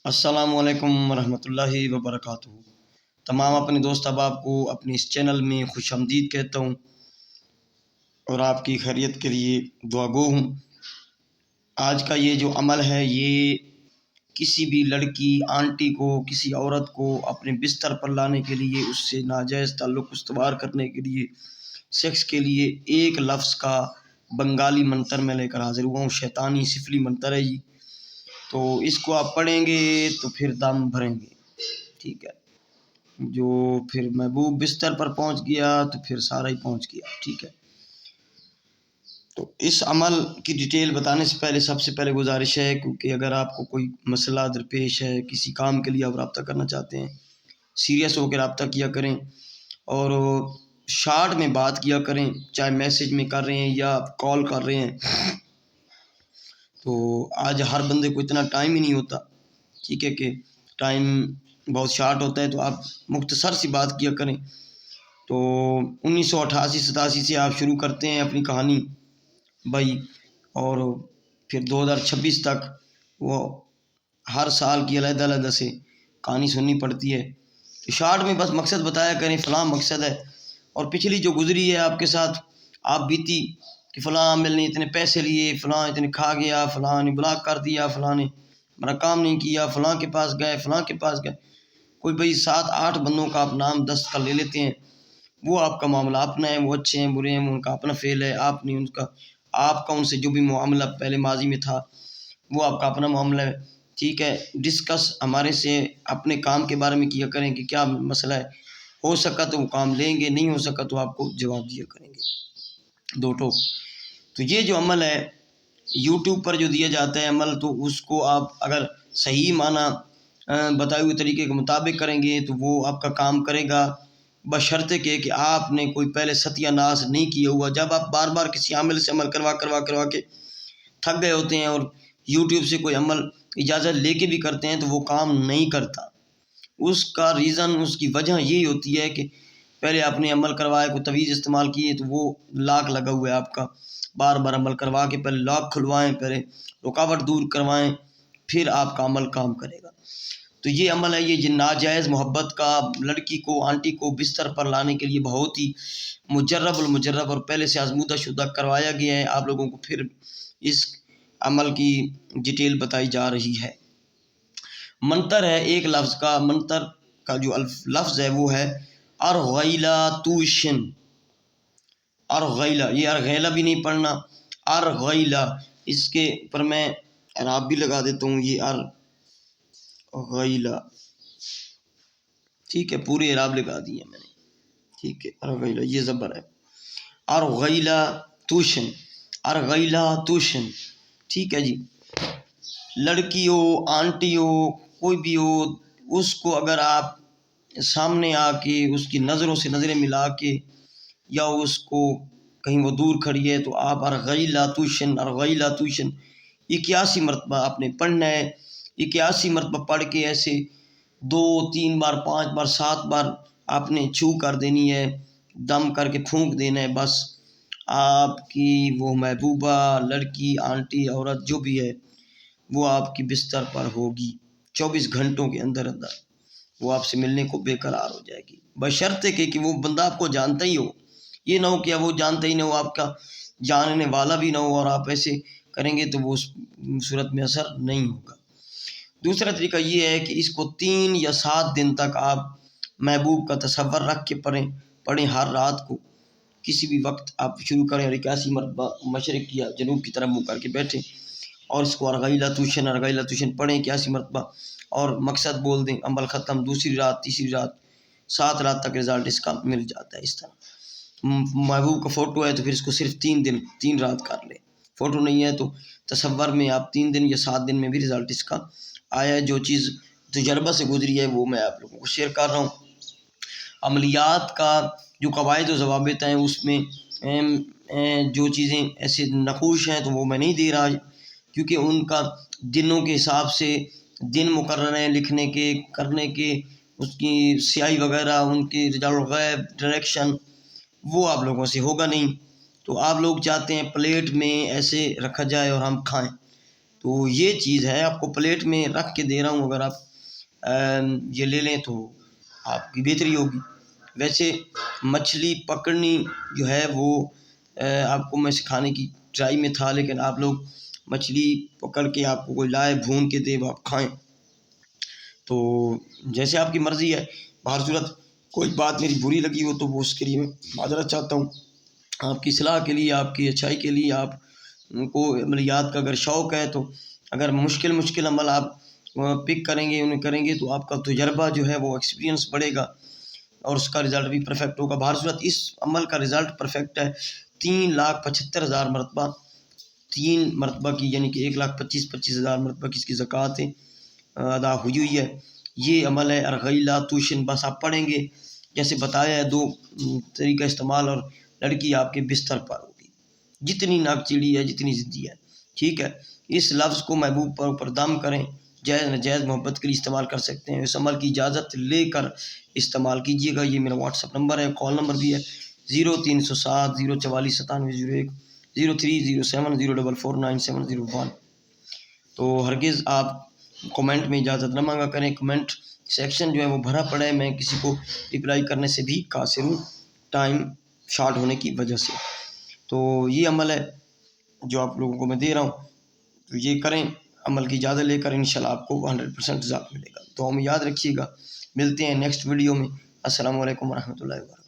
السلام علیکم ورحمۃ اللہ وبرکاتہ۔ تمام اپنے دوست احباب کو اپنے اس چینل میں خوش آمدید کہتا ہوں اور آپ کی خیریت کے لیے دعا گو ہوں۔ آج کا یہ جو عمل ہے یہ کسی بھی لڑکی آنٹی کو کسی عورت کو اپنے بستر پر لانے کے لیے، اس سے ناجائز تعلق استوار کرنے کے لیے، سیکس کے لیے ایک لفظ کا بنگالی منتر میں لے کر حاضر ہوا ہوں۔ شیطانی سفلی منتر ہے جی، تو اس کو آپ پڑھیں گے تو پھر دم بھریں گے، ٹھیک ہے۔ جو پھر محبوب بستر پر پہنچ گیا تو پھر سارا ہی پہنچ گیا، ٹھیک ہے۔ تو اس عمل کی ڈیٹیل بتانے سے پہلے سب سے پہلے گزارش ہے، کیونکہ اگر آپ کو کوئی مسئلہ درپیش ہے، کسی کام کے لیے آپ رابطہ کرنا چاہتے ہیں، سیریس ہو کے رابطہ کیا کریں اور شارٹ میں بات کیا کریں، چاہے میسج میں کر رہے ہیں یا کال کر رہے ہیں۔ تو آج ہر بندے کو اتنا ٹائم ہی نہیں ہوتا، ٹھیک ہے، کہ ٹائم بہت شارٹ ہوتا ہے، تو آپ مختصر سی بات کیا کریں۔ تو 1988-87 سے آپ شروع کرتے ہیں اپنی کہانی بھائی، اور پھر 2026 تک وہ ہر سال کی علیحدہ علیحدہ سے کہانی سننی پڑتی ہے۔ تو شارٹ میں بس مقصد بتایا کریں، فلاں مقصد ہے، اور پچھلی جو گزری ہے آپ کے ساتھ، آپ بیتی کہ فلاں عامل نے اتنے پیسے لیے، فلاں اتنے کھا گیا، فلاں نے بلاک کر دیا، فلاں نے ہمارا کام نہیں کیا، فلاں کے پاس گئے، فلاں کے پاس گئے، کوئی بھائی 7-8 بندوں کا آپ نام دست کا لے لیتے ہیں۔ وہ آپ کا معاملہ اپنا ہے، وہ اچھے ہیں برے ہیں، ان کا اپنا فعل ہے، آپ نے آپ کا ان سے جو بھی معاملہ پہلے ماضی میں تھا وہ آپ کا اپنا معاملہ ہے، ٹھیک ہے۔ ڈسکس ہمارے سے اپنے کام کے بارے میں کیا کریں کہ کیا مسئلہ ہے، ہو سکا تو وہ کام لیں گے، نہیں ہو سکا تو آپ کو جواب دیا کریں گے، دو ٹوک۔ تو یہ جو عمل ہے یوٹیوب پر جو دیا جاتا ہے عمل، تو اس کو آپ اگر صحیح معنی بتائے ہوئے طریقے کے مطابق کریں گے تو وہ آپ کا کام کرے گا، بشرطے کہ آپ نے کوئی پہلے ستیہ ناش نہیں کیا ہوا۔ جب آپ بار بار کسی عمل سے عمل کروا کے تھک گئے ہوتے ہیں اور یوٹیوب سے کوئی عمل اجازت لے کے بھی کرتے ہیں تو وہ کام نہیں کرتا۔ اس کا ریزن، اس کی وجہ یہی ہوتی ہے کہ پہلے آپ نے عمل کروایا، کوئی تویز استعمال کیے تو وہ لاک لگا ہوا ہے آپ کا، بار بار عمل کروا کے پہلے لاک کھلوائیں، پہلے رکاوٹ دور کروائیں، پھر آپ کا عمل کام کرے گا۔ تو یہ عمل ہے، یہ ناجائز محبت کا لڑکی کو آنٹی کو بستر پر لانے کے لیے بہت ہی مجرب اور پہلے سے آزمودہ شدہ کروایا گیا ہے۔ آپ لوگوں کو پھر اس عمل کی ڈیٹیل بتائی جا رہی ہے۔ منتر ہے ایک لفظ کا، منتر کا جو لفظ ہے وہ ہے ارغیلا توشن۔ ارغیلا، یہ ارغیلا بھی نہیں پڑھنا، ارغیلا، اس کے اوپر میں اعراب بھی لگا دیتا ہوں، یہ ارغیلا، ٹھیک ہے، پورے اعراب لگا دیے میں نے، ٹھیک ہے۔ ارغیلا یہ زبر ہے، ارغیلا توشن، ارغیلا توشن، ٹھیک ہے جی۔ لڑکی ہو، آنٹی ہو، کوئی بھی ہو، اس کو اگر آپ سامنے آ کے اس کی نظروں سے نظریں ملا کے، یا اس کو کہیں وہ دور کھڑی ہے، تو آپ ارغیلا توشن، ارغیلا توشن 81 مرتبہ آپ نے پڑھنا ہے۔ 81 مرتبہ پڑھ کے ایسے 2 3 بار 5 بار 7 بار آپ نے چھو کر دینی ہے، دم کر کے پھونک دینا ہے، بس آپ کی وہ محبوبہ لڑکی آنٹی عورت جو بھی ہے وہ آپ کی بستر پر ہوگی 24 گھنٹوں کے اندر وہ آپ سے ملنے کو بے قرار ہو جائے گی، بشرطے کہ وہ بندہ آپ کو جانتا ہی ہو۔ یہ نہ ہو کہ وہ جانتا ہی نہ ہو، آپ کا جاننے والا بھی نہ ہو، اور آپ ایسے کریں گے تو وہ اس صورت میں اثر نہیں ہوگا۔ دوسرا طریقہ یہ ہے کہ اس کو 3 یا 7 دن تک آپ محبوب کا تصور رکھ کے پڑھیں ہر رات کو، کسی بھی وقت آپ شروع کریں، اور 81 مرتبہ مشرق یا جنوب کی طرف منہ کر کے بیٹھیں اور اس کو ارغیلا توشن پڑھیں 81 مرتبہ، اور مقصد بول دیں، عمل ختم۔ دوسری رات، تیسری رات، 7 رات تک رزلٹ اس کا مل جاتا ہے۔ اس طرح محبوب کا فوٹو ہے تو پھر اس کو صرف 3 رات کر لیں، فوٹو نہیں ہے تو تصور میں آپ 3 دن یا 7 دن میں بھی رزلٹ اس کا آیا ہے۔ جو چیز تجربہ سے گزری ہے وہ میں آپ لوگوں کو شیئر کر رہا ہوں۔ عملیات کا جو قواعد و ضوابط ہیں اس میں جو چیزیں ایسے نقوش ہیں تو وہ میں نہیں دے رہا، کیونکہ ان کا دنوں کے حساب سے دن مقرر ہیں لکھنے کے، کرنے کے، اس کی سیاہی وغیرہ، ان کی رجال غیب ڈائریکشن، وہ آپ لوگوں سے ہوگا نہیں۔ تو آپ لوگ چاہتے ہیں پلیٹ میں ایسے رکھا جائے اور ہم کھائیں، تو یہ چیز ہے، آپ کو پلیٹ میں رکھ کے دے رہا ہوں، اگر آپ یہ لے لیں تو آپ کی بہتری ہوگی۔ ویسے مچھلی پکڑنی جو ہے وہ آپ کو میں سکھانے کی ٹرائی میں تھا، لیکن آپ لوگ مچھلی پکڑ کے آپ کو کوئی لائے بھون کے دے وہ آپ کھائیں، تو جیسے آپ کی مرضی ہے۔ بہر صورت کوئی بات میری بری لگی ہو تو وہ اس کے لیے میں معذرت چاہتا ہوں، آپ کی اصلاح کے لیے، آپ کی اچھائی کے لیے۔ آپ کو عملیات کا اگر شوق ہے تو اگر مشکل عمل آپ پک کریں گے، انہیں کریں گے، تو آپ کا تجربہ جو ہے وہ ایکسپیرینس بڑھے گا اور اس کا رزلٹ بھی پرفیکٹ ہوگا۔ بہر صورت اس عمل کا رزلٹ پرفیکٹ ہے۔ 3,75,000 مرتبہ، 3 مرتبہ کی، یعنی کہ 1,25,000 مرتبہ کی اس کی زکوٰۃ ادا ہوئی ہے۔ یہ عمل ہے ارغیلا توشن، بس آپ پڑھیں گے جیسے بتایا ہے، 2 طریقہ استعمال، اور لڑکی آپ کے بستر پر ہوگی، جتنی ناک چڑی ہے، جتنی ضدی ہے، ٹھیک ہے۔ اس لفظ کو محبوب پر اوپر دم کریں، جائز ناجائز محبت کے لیے استعمال کر سکتے ہیں، اس عمل کی اجازت لے کر استعمال کیجیے گا۔ یہ میرا واٹس ایپ نمبر ہے، کال نمبر بھی ہے 0307 044 9701 0307 044 9701۔ تو ہرگز آپ کمنٹ میں اجازت نہ مانگا کریں، کمنٹ سیکشن جو ہے وہ بھرا پڑا ہے، میں کسی کو رپلائی کرنے سے بھی قاصر ہوں ٹائم شارٹ ہونے کی وجہ سے۔ تو یہ عمل ہے جو آپ لوگوں کو میں دے رہا ہوں، تو یہ کریں، عمل کی اجازت لے کر انشاءاللہ آپ کو 100% رزلٹ ملے گا۔ تو ہمیں یاد رکھیے گا، ملتے ہیں نیکسٹ ویڈیو میں۔ السلام علیکم ورحمۃ اللہ وبرکاتہ۔